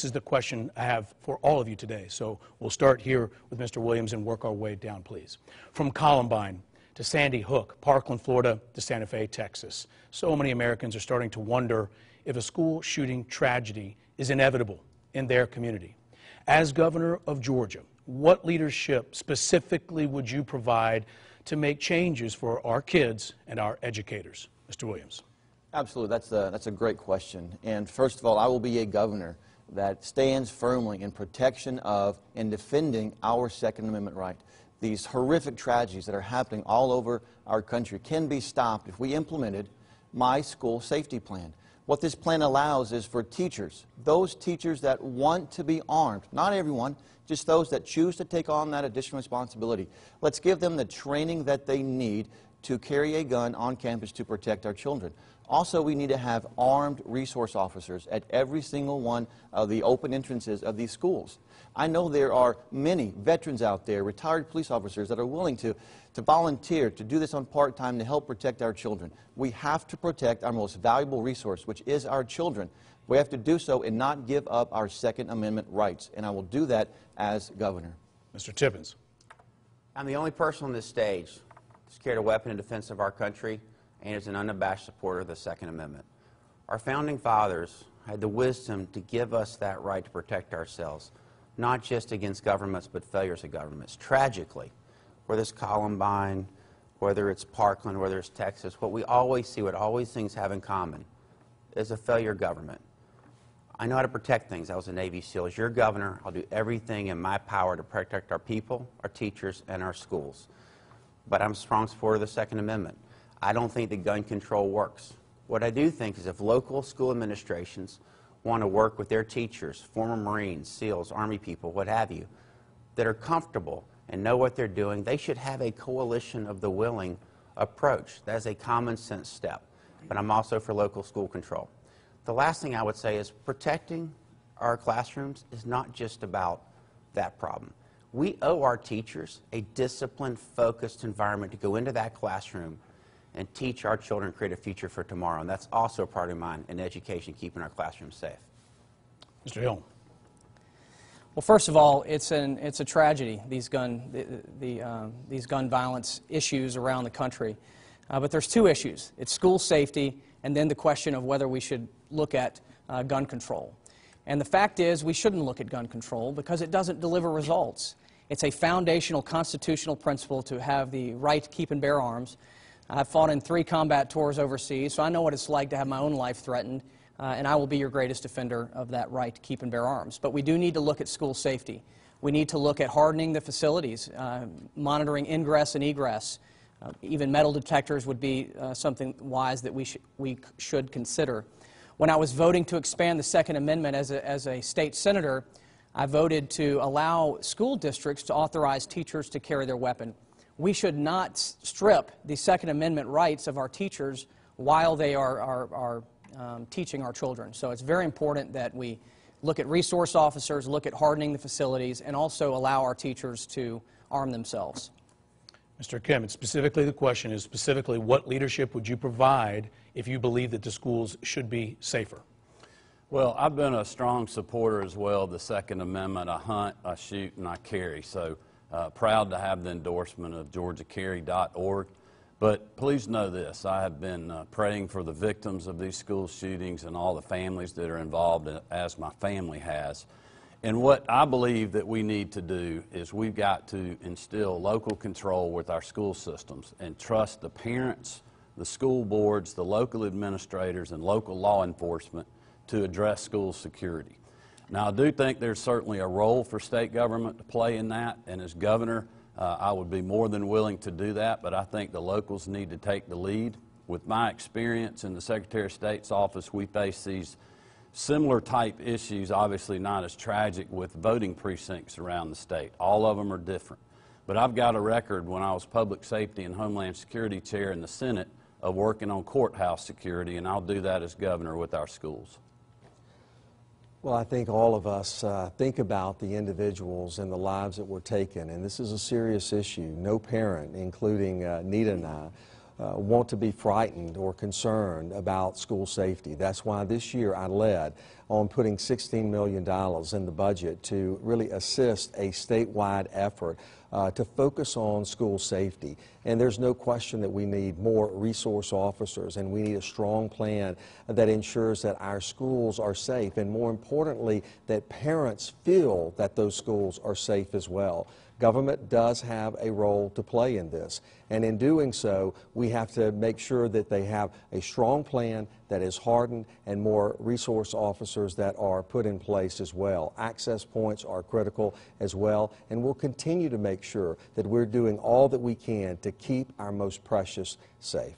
this is the question I have for all of you today. So we'll start here with Mr. Williams and work our way down, please. From Columbine to Sandy Hook, Parkland, Florida, to Santa Fe, Texas, so many Americans are starting to wonder if a school shooting tragedy is inevitable in their community. As governor of Georgia, what leadership specifically would you provide to make changes for our kids and our educators? Mr. Williams. Absolutely. That's a great question. And first of all, I will be a governor that stands firmly in protection of and defending our Second Amendment right. These horrific tragedies that are happening all over our country can be stopped if we implemented my school safety plan. What this plan allows is for teachers, those teachers that want to be armed, not everyone, just those that choose to take on that additional responsibility. Let's give them the training that they need to carry a gun on campus to protect our children. Also, we need to have armed resource officers at every single one of the open entrances of these schools. I know there are many veterans out there, retired police officers, that are willing to volunteer to do this on part-time to help protect our children. We have to protect our most valuable resource, which is our children. We have to do so and not give up our Second Amendment rights, and I will do that as governor. Mr. Tippins. I'm the only person on this stage that's carried a weapon in defense of our country and is an unabashed supporter of the Second Amendment. Our founding fathers had the wisdom to give us that right to protect ourselves, not just against governments, but failures of governments. Tragically, whether it's Columbine, whether it's Parkland, whether it's Texas, what we always see, what all these things have in common, is a failure of government. I know how to protect things. I was a Navy SEAL. As your governor, I'll do everything in my power to protect our people, our teachers, and our schools. But I'm a strong supporter of the Second Amendment. I don't think that gun control works. What I do think is if local school administrations want to work with their teachers, former Marines, SEALs, Army people, what have you, that are comfortable and know what they're doing, they should have a coalition of the willing approach. That is a common sense step. But I'm also for local school control. The last thing I would say is protecting our classrooms is not just about that problem. We owe our teachers a disciplined, focused environment to go into that classroom and teach our children, create a future for tomorrow. And that's also a priority of mine in education, keeping our classrooms safe. Mr. Hill. Well, first of all, it's a tragedy, these gun violence issues around the country. But there's two issues. It's school safety and then the question of whether we should look at gun control. And the fact is we shouldn't look at gun control because it doesn't deliver results. It's a foundational constitutional principle to have the right to keep and bear arms. I've fought in 3 combat tours overseas, so I know what it's like to have my own life threatened, and I will be your greatest defender of that right to keep and bear arms. But we do need to look at school safety. We need to look at hardening the facilities, monitoring ingress and egress. Even metal detectors would be something wise that we should consider. When I was voting to expand the Second Amendment as a state senator, I voted to allow school districts to authorize teachers to carry their weapon. We should not strip the Second Amendment rights of our teachers while they are teaching our children. So it's very important that we look at resource officers, look at hardening the facilities, and also allow our teachers to arm themselves. Mr. Kim, the question is specifically what leadership would you provide if you believe that the schools should be safer? Well, I've been a strong supporter as well of the Second Amendment. I hunt, I shoot, and I carry. So proud to have the endorsement of GeorgiaCarry.org. But please know this, I have been praying for the victims of these school shootings and all the families that are involved, as my family has. And what I believe that we need to do is we've got to instill local control with our school systems and trust the parents, the school boards, the local administrators, and local law enforcement to address school security. Now, I do think there's certainly a role for state government to play in that, and as governor, I would be more than willing to do that, but I think the locals need to take the lead. With my experience in the Secretary of State's office, we face these similar type issues, obviously not as tragic, with voting precincts around the state. All of them are different. But I've got a record when I was Public Safety and Homeland Security Chair in the Senate of working on courthouse security, and I'll do that as governor with our schools. Well, I think all of us think about the individuals and the lives that were taken, and this is a serious issue. No parent, including Nita and I, want to be frightened or concerned about school safety. That's why this year I led on putting $16 million in the budget to really assist a statewide effort to focus on school safety. And there's no question that we need more resource officers, and we need a strong plan that ensures that our schools are safe, and more importantly, that parents feel that those schools are safe as well. Government does have a role to play in this, and in doing so, we have to make sure that they have a strong plan that is hardened and more resource officers that are put in place as well. Access points are critical as well, and we'll continue to make sure that we're doing all that we can to keep our most precious safe.